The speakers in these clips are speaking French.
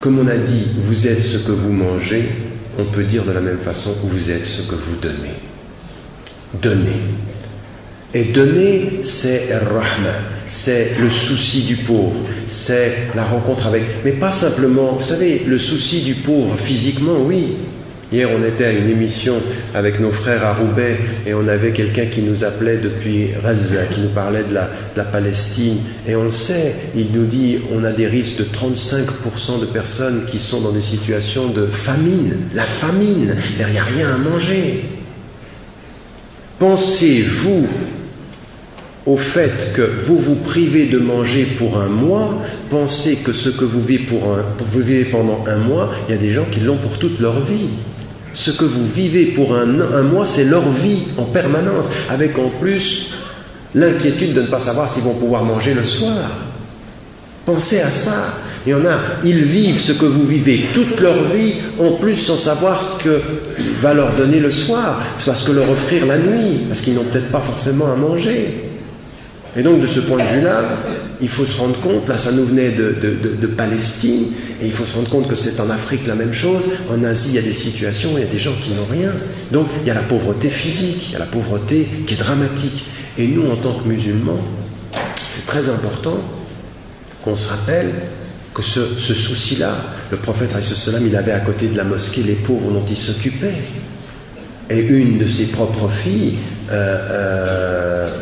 Comme on a dit, vous êtes ce que vous mangez, on peut dire de la même façon, vous êtes ce que vous donnez. Donnez. Et donner, c'est Rahma, c'est le souci du pauvre, c'est la rencontre avec... Mais pas simplement, vous savez, le souci du pauvre physiquement, oui. Hier, on était à une émission avec nos frères à Roubaix et on avait quelqu'un qui nous appelait depuis Gaza, qui nous parlait de la Palestine. Et on le sait, il nous dit, on a des risques de 35% de personnes qui sont dans des situations de famine. La famine, il n'y a rien à manger. Pensez-vous au fait que vous vous privez de manger pour un mois, pensez que ce que vous vivez pendant un mois, il y a des gens qui l'ont pour toute leur vie. Ce que vous vivez pour un mois, c'est leur vie en permanence, avec en plus l'inquiétude de ne pas savoir s'ils vont pouvoir manger le soir. Pensez à ça. Il y en a, ils vivent ce que vous vivez toute leur vie, en plus sans savoir ce que va leur donner le soir, ce que leur offrir la nuit, parce qu'ils n'ont peut-être pas forcément à manger. Et donc de ce point de vue-là, il faut se rendre compte, là ça nous venait de Palestine, et il faut se rendre compte que c'est en Afrique la même chose, en Asie il y a des situations, il y a des gens qui n'ont rien. Donc il y a la pauvreté physique, il y a la pauvreté qui est dramatique. Et nous en tant que musulmans, c'est très important qu'on se rappelle que ce souci-là, le prophète il avait à côté de la mosquée les pauvres dont il s'occupait. Et une de ses propres filles,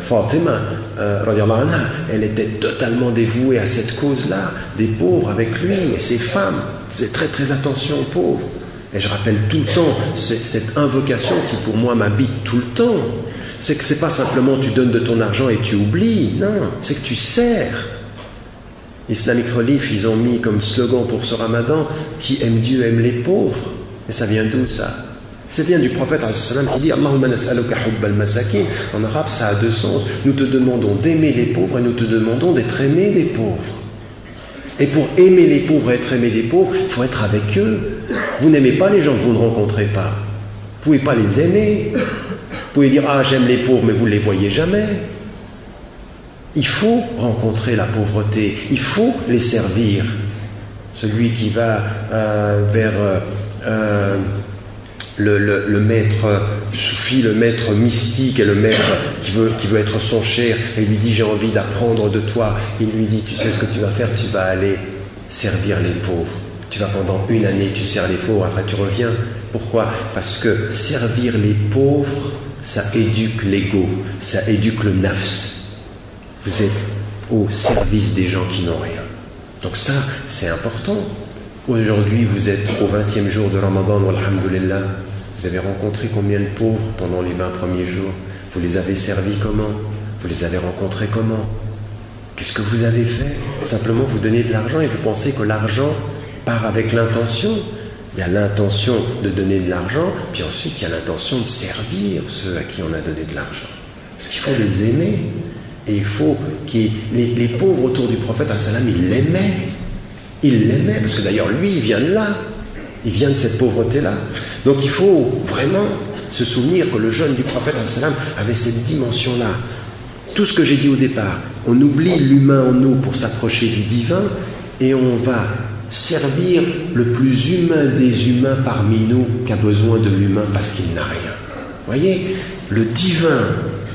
Fatima, elle était totalement dévouée à cette cause-là, des pauvres avec lui, et ses femmes faisaient très très attention aux pauvres. Et je rappelle tout le temps cette invocation qui pour moi m'habite tout le temps. C'est que c'est pas simplement tu donnes de ton argent et tu oublies, non, c'est que tu sers. Islamic Relief, ils ont mis comme slogan pour ce ramadan, qui aime Dieu aime les pauvres. Et ça vient d'où ça? Ça vient du prophète qui dit Allahumma nas'aluka hubbal masakin. En arabe, ça a deux sens. Nous te demandons d'aimer les pauvres et nous te demandons d'être aimé des pauvres. Et pour aimer les pauvres et être aimé des pauvres, il faut être avec eux. Vous n'aimez pas les gens que vous ne rencontrez pas. Vous ne pouvez pas les aimer. Vous pouvez dire ah j'aime les pauvres, mais vous ne les voyez jamais. Il faut rencontrer la pauvreté. Il faut les servir. Celui qui va vers le maître soufi, le maître mystique et le maître qui veut être son cher et lui dit j'ai envie d'apprendre de toi, il lui dit tu sais ce que tu vas faire, tu vas aller servir les pauvres, tu vas pendant une année tu sers les pauvres, après tu reviens. Pourquoi? Parce que servir les pauvres ça éduque l'ego, ça éduque le nafs. Vous êtes au service des gens qui n'ont rien, donc ça c'est important. Aujourd'hui, vous êtes au 20e jour de Ramadan, alhamdoulilah. Vous avez rencontré combien de pauvres pendant les 20 premiers jours? Vous les avez servis comment? Vous les avez rencontrés comment? Qu'est-ce que vous avez fait? Simplement, vous donnez de l'argent et vous pensez que l'argent part avec l'intention. Il y a l'intention de donner de l'argent, puis ensuite, il y a l'intention de servir ceux à qui on a donné de l'argent. Parce qu'il faut les aimer. Et il faut les pauvres autour du prophète, ils l'aimaient. Il l'aimait, parce que d'ailleurs, lui, il vient de là. Il vient de cette pauvreté-là. Donc il faut vraiment se souvenir que le jeûne du prophète avait cette dimension-là. Tout ce que j'ai dit au départ, on oublie l'humain en nous pour s'approcher du divin, et on va servir le plus humain des humains parmi nous qui a besoin de l'humain parce qu'il n'a rien. Vous voyez, le divin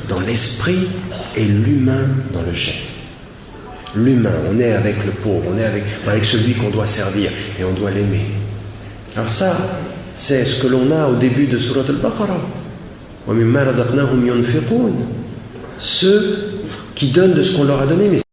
dans l'esprit et l'humain dans le geste. L'humain, on est avec le pauvre, on est avec celui qu'on doit servir et on doit l'aimer. Alors ça, c'est ce que l'on a au début de Surat al-Baqarah. Ceux qui donnent de ce qu'on leur a donné, mais